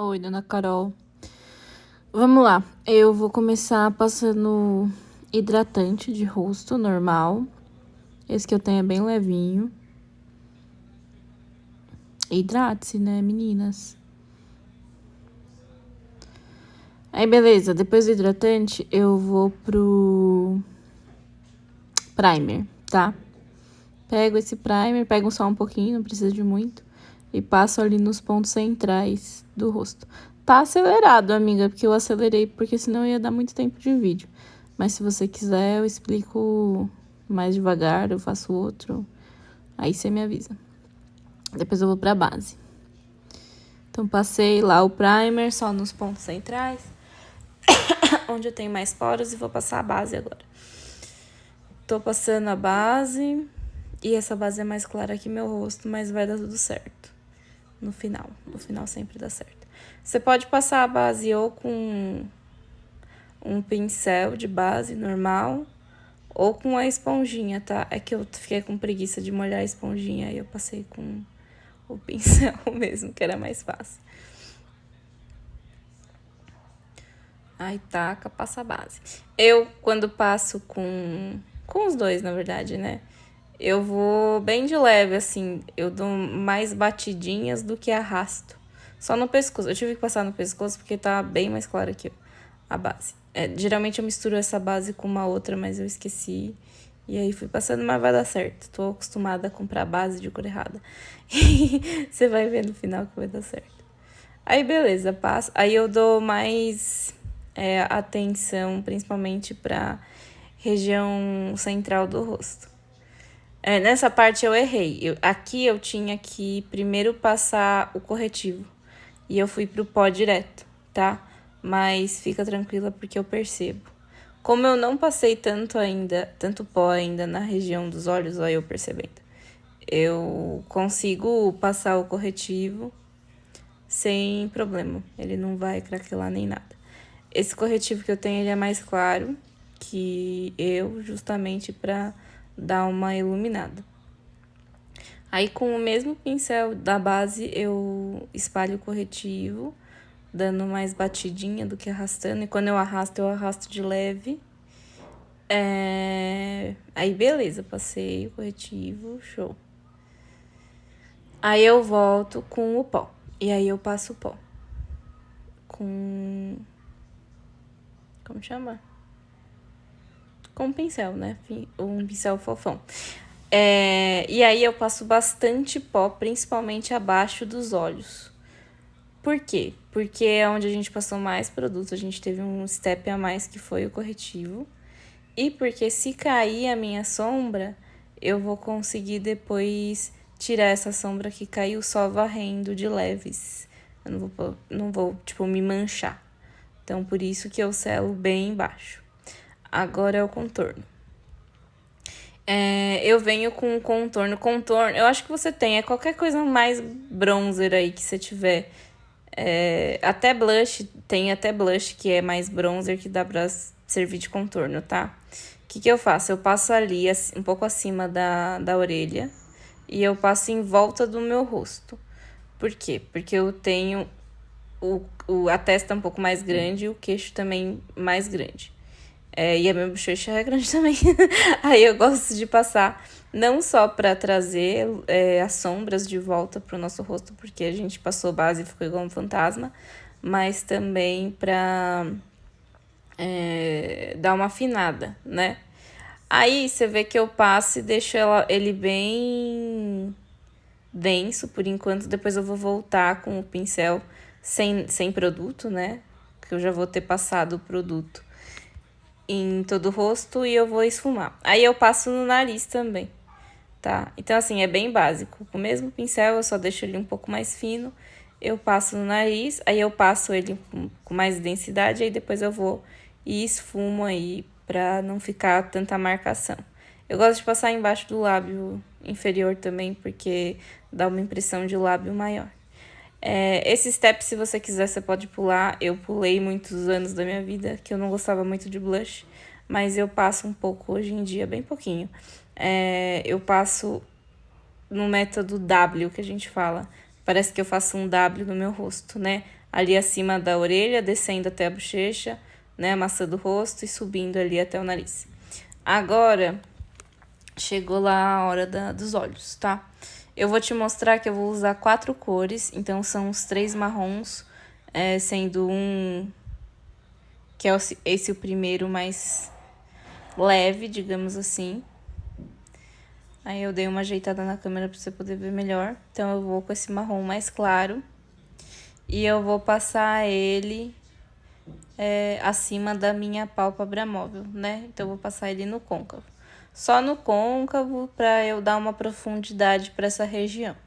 Oi, dona Carol. Vamos lá. Eu vou começar passando hidratante de rosto normal. Esse que eu tenho é bem levinho. Hidrate-se, né, meninas? Aí, beleza. Depois do hidratante, eu vou pro primer, tá? Pego esse primer, pego só um pouquinho, não precisa de muito. E passo ali nos pontos centrais do rosto. Tá acelerado, amiga, porque eu acelerei, porque senão ia dar muito tempo de vídeo. Mas se você quiser, eu explico mais devagar, eu faço outro. Aí você me avisa. Depois eu vou pra base. Então, passei lá o primer só nos pontos centrais, onde eu tenho mais poros, e vou passar a base agora. Tô passando a base, e essa base é mais clara que meu rosto, mas vai dar tudo certo. No final sempre dá certo. Você pode passar a base ou com um pincel de base normal, ou com a esponjinha, tá? É que eu fiquei com preguiça de molhar a esponjinha, e eu passei com o pincel mesmo, que era mais fácil. Aí taca, passa a base. Eu, quando passo com os dois, na verdade, né? Eu vou bem de leve, assim. Eu dou mais batidinhas do que arrasto. Só no pescoço. Eu tive que passar no pescoço porque tá bem mais clara que a base. Geralmente eu misturo essa base com uma outra, mas eu esqueci. E aí fui passando, mas vai dar certo. Tô acostumada a comprar base de cor errada. Você vai ver no final que vai dar certo. Aí beleza, passo. Aí eu dou mais atenção, principalmente pra região central do rosto. Nessa parte eu errei. Aqui eu tinha que primeiro passar o corretivo. E eu fui pro pó direto, tá? Mas fica tranquila porque eu percebo. Como eu não passei tanto pó ainda na região dos olhos, olha eu percebendo. Eu consigo passar o corretivo sem problema. Ele não vai craquelar nem nada. Esse corretivo que eu tenho, ele é mais claro que eu, justamente pra dar uma iluminada. Aí, com o mesmo pincel da base, eu espalho o corretivo, dando mais batidinha do que arrastando. E quando eu arrasto de leve. Aí, beleza, passei o corretivo, show. Aí, eu volto com o pó. E aí, eu passo o pó. Com... Como chama? Com um pincel, né? Um pincel fofão. E aí eu passo bastante pó, principalmente abaixo dos olhos. Por quê? Porque é onde a gente passou mais produto, a gente teve um step a mais que foi o corretivo. E porque se cair a minha sombra, eu vou conseguir depois tirar essa sombra que caiu só varrendo de leves. Eu não vou tipo, me manchar. Então, por isso que eu selo bem embaixo. Agora é o contorno. Eu venho com contorno. Contorno, eu acho que você tem. Qualquer coisa mais bronzer aí que você tiver. Até blush, tem até blush que é mais bronzer que dá pra servir de contorno, tá? O que eu faço? Eu passo ali, um pouco acima da orelha. E eu passo em volta do meu rosto. Por quê? Porque eu tenho a testa um pouco mais grande e o queixo também mais grande. E a minha bochecha é grande também. Aí eu gosto de passar não só para trazer as sombras de volta pro nosso rosto, porque a gente passou base e ficou igual um fantasma, mas também para dar uma afinada, né? Aí você vê que eu passo e deixo ele bem denso por enquanto. Depois eu vou voltar com o pincel sem produto, né? Que eu já vou ter passado o produto em todo o rosto e eu vou esfumar. Aí eu passo no nariz também, tá? Então, assim, é bem básico. Com o mesmo pincel, eu só deixo ele um pouco mais fino. Eu passo no nariz, aí eu passo ele com mais densidade, aí depois eu vou e esfumo aí pra não ficar tanta marcação. Eu gosto de passar embaixo do lábio inferior também, porque dá uma impressão de lábio maior. Esse step, se você quiser, você pode pular. Eu pulei muitos anos da minha vida, que eu não gostava muito de blush, mas eu passo um pouco hoje em dia, bem pouquinho. Eu passo no método W, que a gente fala. Parece que eu faço um W no meu rosto, né? ali acima da orelha, descendo até a bochecha, né, amassando o rosto e subindo ali até o nariz. Agora, chegou lá a hora dos olhos, tá? Eu vou te mostrar que eu vou usar 4 cores, então são os 3 marrons, sendo um que é esse o primeiro mais leve, digamos assim. Aí eu dei uma ajeitada na câmera pra você poder ver melhor. Então eu vou com esse marrom mais claro e eu vou passar ele acima da minha pálpebra móvel, né? Então eu vou passar ele no côncavo. Só no côncavo pra eu dar uma profundidade pra essa região,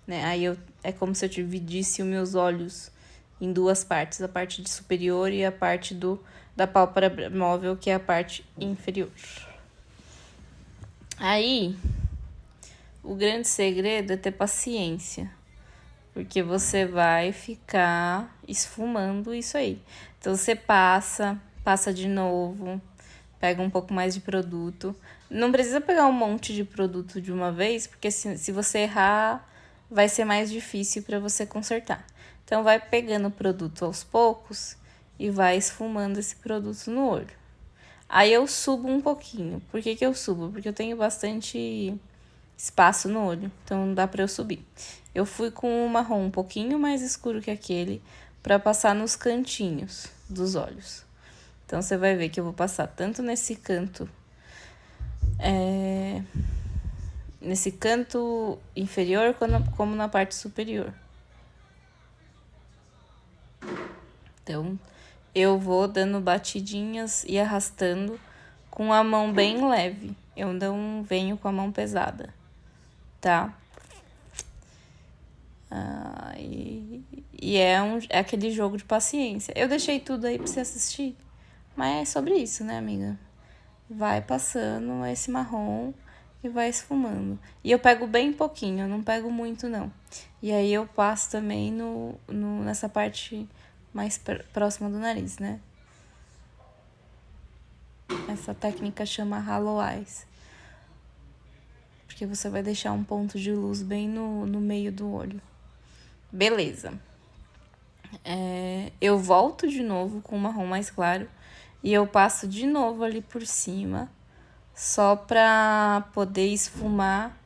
né? Aí é como se eu dividisse os meus olhos em 2 partes, a parte de superior e a parte da pálpebra móvel, que é a parte inferior. Aí, o grande segredo é ter paciência, porque você vai ficar esfumando isso aí. Então, você passa de novo, pega um pouco mais de produto. Não precisa pegar um monte de produto de uma vez, porque se você errar, vai ser mais difícil para você consertar. Então, vai pegando o produto aos poucos e vai esfumando esse produto no olho. Aí eu subo um pouquinho. Por que eu subo? Porque eu tenho bastante espaço no olho, então não dá pra eu subir. Eu fui com um marrom um pouquinho mais escuro que aquele pra passar nos cantinhos dos olhos. Então você vai ver que eu vou passar tanto nesse canto, nesse canto inferior como na parte superior. Então eu vou dando batidinhas e arrastando com a mão bem leve. Eu não venho com a mão pesada, tá? E é aquele jogo de paciência. Eu deixei tudo aí pra você assistir, mas é sobre isso, né, amiga? Vai passando esse marrom e vai esfumando. E eu pego bem pouquinho, eu não pego muito, não. E aí eu passo também nessa parte mais próxima do nariz, né? Essa técnica chama Hollow Eyes. Porque você vai deixar um ponto de luz bem no meio do olho. Beleza. Eu volto de novo com o marrom mais claro e eu passo de novo ali por cima, só pra poder esfumar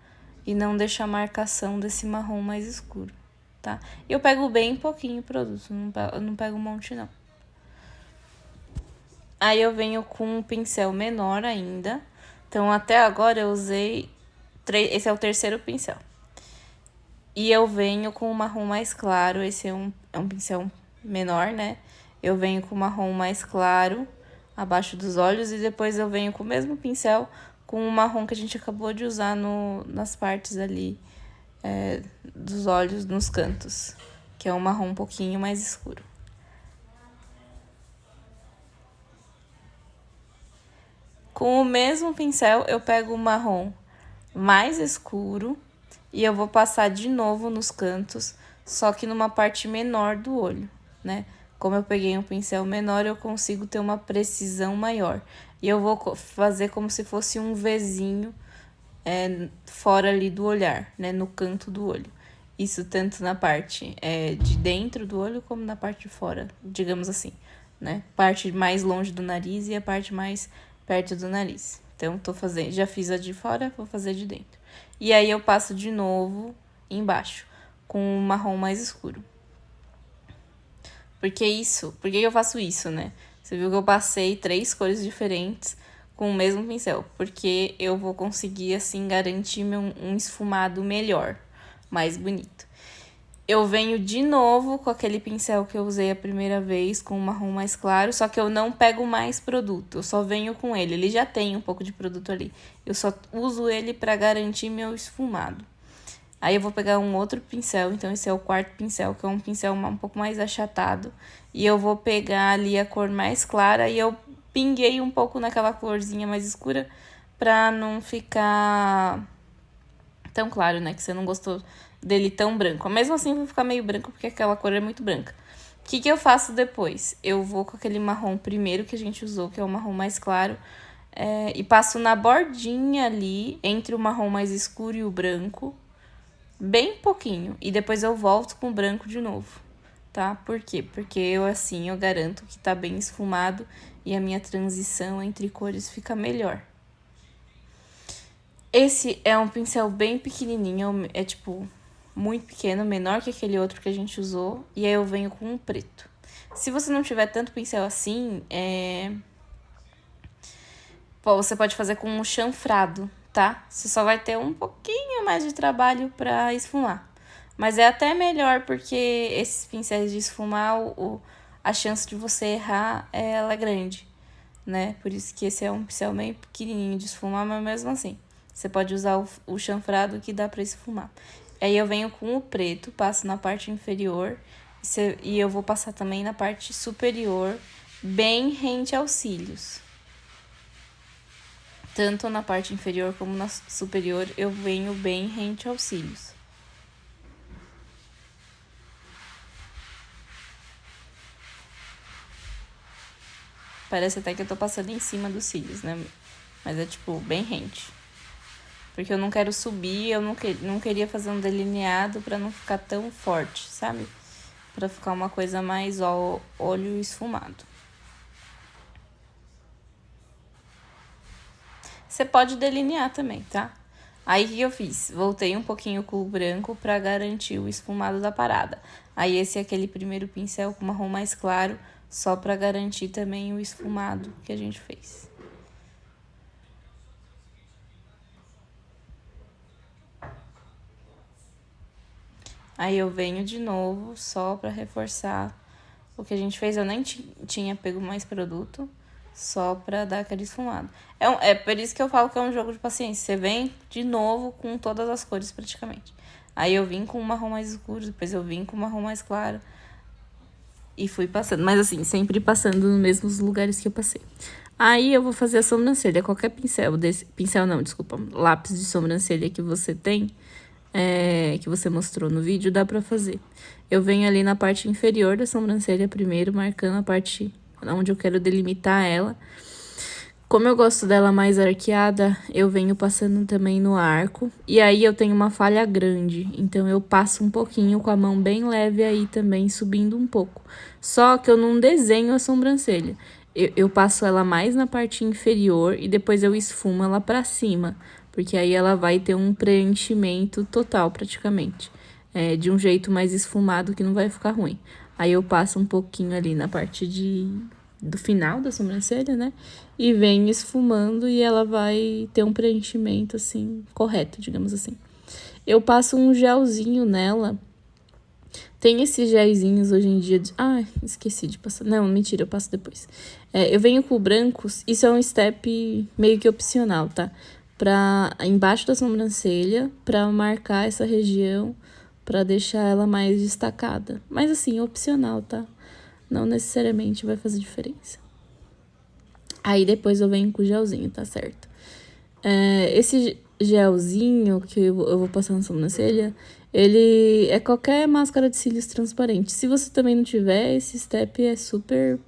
e não deixar marcação desse marrom mais escuro, tá? Eu pego bem pouquinho produto, não pego um monte não. Aí eu venho com um pincel menor ainda, então até agora eu usei, esse é o terceiro pincel. E eu venho com o marrom mais claro, esse é um pincel menor, né? Eu venho com o marrom mais claro abaixo dos olhos e depois eu venho com o mesmo pincel com o marrom que a gente acabou de usar nas partes ali dos olhos, nos cantos, que é um marrom um pouquinho mais escuro. Com o mesmo pincel, eu pego o marrom mais escuro e eu vou passar de novo nos cantos, só que numa parte menor do olho, né? Como eu peguei um pincel menor, eu consigo ter uma precisão maior. E eu vou fazer como se fosse um Vzinho fora ali do olhar, né? No canto do olho. Isso tanto na parte de dentro do olho como na parte de fora, digamos assim, né? Parte mais longe do nariz e a parte mais perto do nariz. Então, já fiz a de fora, vou fazer de dentro. E aí eu passo de novo embaixo, com um marrom mais escuro. Por que eu faço isso, né? Você viu que eu passei 3 cores diferentes com o mesmo pincel, porque eu vou conseguir, assim, garantir um esfumado melhor, mais bonito. Eu venho de novo com aquele pincel que eu usei a primeira vez, com o marrom mais claro, só que eu não pego mais produto, eu só venho com ele. Ele já tem um pouco de produto ali. Eu só uso ele para garantir meu esfumado. Aí eu vou pegar um outro pincel, então esse é o quarto pincel, que é um pincel um pouco mais achatado. E eu vou pegar ali a cor mais clara e eu pinguei um pouco naquela corzinha mais escura pra não ficar tão claro, né? Que você não gostou dele tão branco. Mesmo assim, vai ficar meio branco porque aquela cor é muito branca. O que eu faço depois? Eu vou com aquele marrom primeiro que a gente usou, que é o marrom mais claro, e passo na bordinha ali, entre o marrom mais escuro e o branco, bem pouquinho. E depois eu volto com o branco de novo, tá? Por quê? Porque eu, assim, eu garanto que tá bem esfumado e a minha transição entre cores fica melhor. Esse é um pincel bem pequenininho, é tipo muito pequeno, menor que aquele outro que a gente usou, e aí eu venho com um preto. Se você não tiver tanto pincel assim, você pode fazer com um chanfrado, tá? Você só vai ter um pouquinho mais de trabalho pra esfumar. Mas é até melhor, porque esses pincéis de esfumar, a chance de você errar, ela é grande, né? Por isso que esse é um pincel bem pequenininho de esfumar, mas mesmo assim, você pode usar o chanfrado que dá pra esfumar. Aí eu venho com o preto, passo na parte inferior e eu vou passar também na parte superior, bem rente aos cílios. Tanto na parte inferior como na superior, eu venho bem rente aos cílios. Parece até que eu tô passando em cima dos cílios, né? Mas é, tipo, bem rente. Porque eu não quero subir, eu não queria fazer um delineado pra não ficar tão forte, sabe? Pra ficar uma coisa mais olho esfumado. Você pode delinear também, tá? Aí o que eu fiz? Voltei um pouquinho com o branco pra garantir o esfumado da parada. Aí esse é aquele primeiro pincel com marrom mais claro, só pra garantir também o esfumado que a gente fez. Aí eu venho de novo, só pra reforçar o que a gente fez. Eu nem tinha pego mais produto, só pra dar aquele esfumado. É por isso que eu falo que é um jogo de paciência. Você vem de novo com todas as cores praticamente. Aí eu vim com um marrom mais escuro, depois eu vim com um marrom mais claro. E fui passando. Mas assim, sempre passando nos mesmos lugares que eu passei. Aí eu vou fazer a sobrancelha. Qualquer pincel desse... Pincel não, desculpa. Lápis de sobrancelha que você tem, que você mostrou no vídeo, dá pra fazer. Eu venho ali na parte inferior da sobrancelha primeiro, marcando a parte onde eu quero delimitar ela. Como eu gosto dela mais arqueada, eu venho passando também no arco. E aí eu tenho uma falha grande, então eu passo um pouquinho com a mão bem leve aí também, subindo um pouco. Só que eu não desenho a sobrancelha. Eu passo ela mais na parte inferior e depois eu esfumo ela pra cima, porque aí ela vai ter um preenchimento total praticamente. De um jeito mais esfumado que não vai ficar ruim. Aí eu passo um pouquinho ali na parte do final da sobrancelha, né? E vem esfumando e ela vai ter um preenchimento, assim, correto, digamos assim. Eu passo um gelzinho nela. Tem esses gelzinhos hoje em dia de... Ah, esqueci de passar. Não, mentira, eu passo depois. Eu venho com brancos. Isso é um step meio que opcional, tá? Pra embaixo da sobrancelha, pra marcar essa região, pra deixar ela mais destacada. Mas assim, opcional, tá? Não necessariamente vai fazer diferença. Aí depois eu venho com o gelzinho, tá certo? Esse gelzinho que eu vou passar na sobrancelha, ele é qualquer máscara de cílios transparente. Se você também não tiver, esse step é super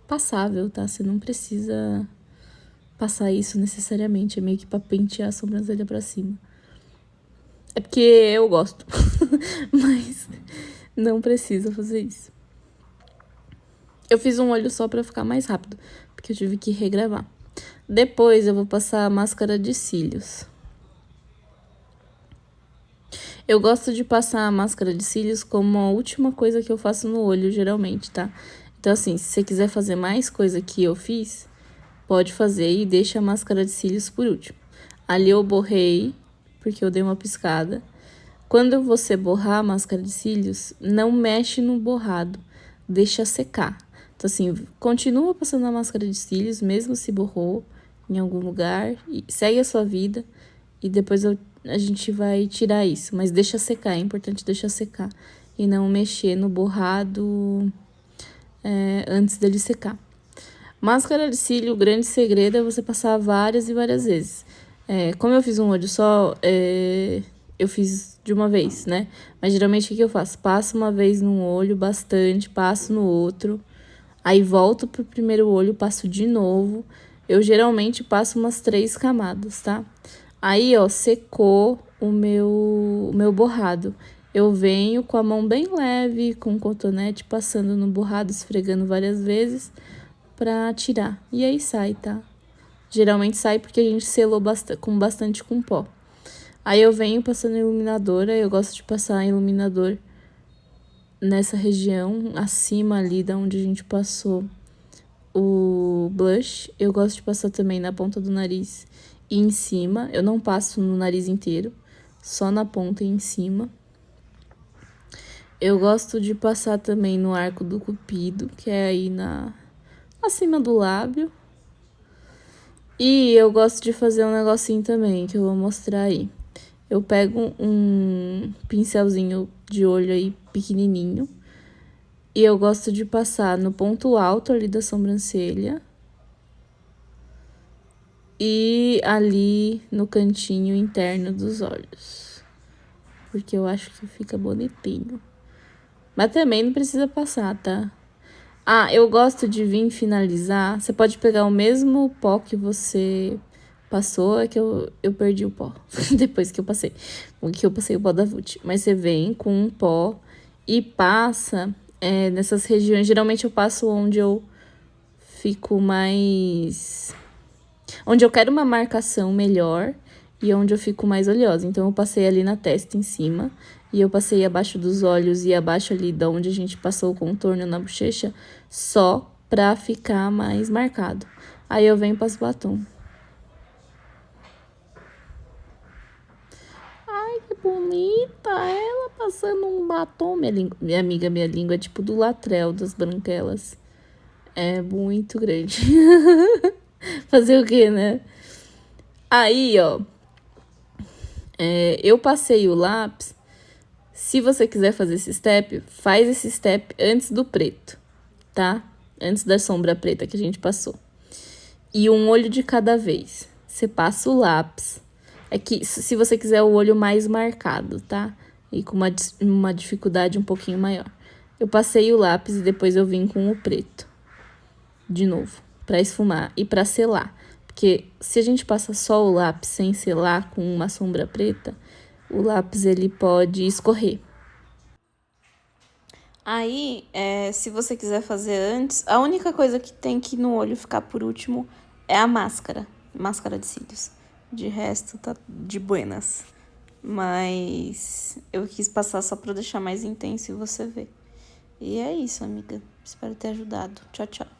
passável, tá? Você não precisa passar isso necessariamente, é meio que pra pentear a sobrancelha pra cima. É porque eu gosto, mas não precisa fazer isso. Eu fiz um olho só pra ficar mais rápido, porque eu tive que regravar. Depois eu vou passar a máscara de cílios. Eu gosto de passar a máscara de cílios como a última coisa que eu faço no olho, geralmente, tá? Então, assim, se você quiser fazer mais coisa que eu fiz, pode fazer e deixa a máscara de cílios por último. Ali eu borrei, porque eu dei uma piscada. Quando você borrar a máscara de cílios, não mexe no borrado, deixa secar. Então, assim, continua passando a máscara de cílios, mesmo se borrou em algum lugar, e segue a sua vida, e depois a gente vai tirar isso. Mas deixa secar, é importante deixar secar, e não mexer no borrado antes dele secar. Máscara de cílio, o grande segredo é você passar várias e várias vezes. Como eu fiz um olho só, eu fiz de uma vez, né? Mas geralmente o que eu faço? Passo uma vez num olho bastante, passo no outro, aí volto pro primeiro olho, passo de novo. Eu geralmente passo umas 3 camadas, tá? Aí, ó, secou o meu borrado. eu venho com a mão bem leve, com o cotonete, passando no borrado, esfregando várias vezes pra tirar. E aí sai, tá? Geralmente sai porque a gente selou bastante com pó. Aí eu venho passando iluminadora, eu gosto de passar iluminador nessa região, acima ali da onde a gente passou o blush. Eu gosto de passar também na ponta do nariz e em cima. Eu não passo no nariz inteiro, só na ponta e em cima. Eu gosto de passar também no arco do cupido, que é aí acima do lábio. E eu gosto de fazer um negocinho também, que eu vou mostrar aí. Eu pego um pincelzinho de olho aí pequenininho e eu gosto de passar no ponto alto ali da sobrancelha e ali no cantinho interno dos olhos, porque eu acho que fica bonitinho. Mas também não precisa passar, tá? Ah, eu gosto de vir finalizar. Você pode pegar o mesmo pó que você passou, é que eu perdi o pó depois que eu passei. O passei o pó da Vult. Mas você vem com um pó e passa nessas regiões. Geralmente eu passo onde eu fico mais... onde eu quero uma marcação melhor e onde eu fico mais oleosa. Então, eu passei ali na testa em cima e eu passei abaixo dos olhos e abaixo ali da onde a gente passou o contorno na bochecha, só pra ficar mais marcado. Aí eu venho e passo batom. Ai, que bonita ela passando um batom. Minha amiga, minha língua é tipo do Latrell, das branquelas. É muito grande. Fazer o quê, né? Aí, ó, eu passei o lápis. Se você quiser fazer esse step, faz esse step antes do preto, tá? Antes da sombra preta que a gente passou. E um olho de cada vez. Você passa o lápis. É que se você quiser o olho mais marcado, tá? E com uma dificuldade um pouquinho maior. Eu passei o lápis e depois eu vim com o preto. De novo, pra esfumar e pra selar. Porque se a gente passa só o lápis sem selar com uma sombra preta, o lápis ele pode escorrer. Aí, se você quiser fazer antes, a única coisa que tem que no olho ficar por último é a máscara de cílios. De resto, tá de buenas. Mas eu quis passar só pra deixar mais intenso e você ver. E é isso, amiga. Espero ter ajudado. Tchau, tchau.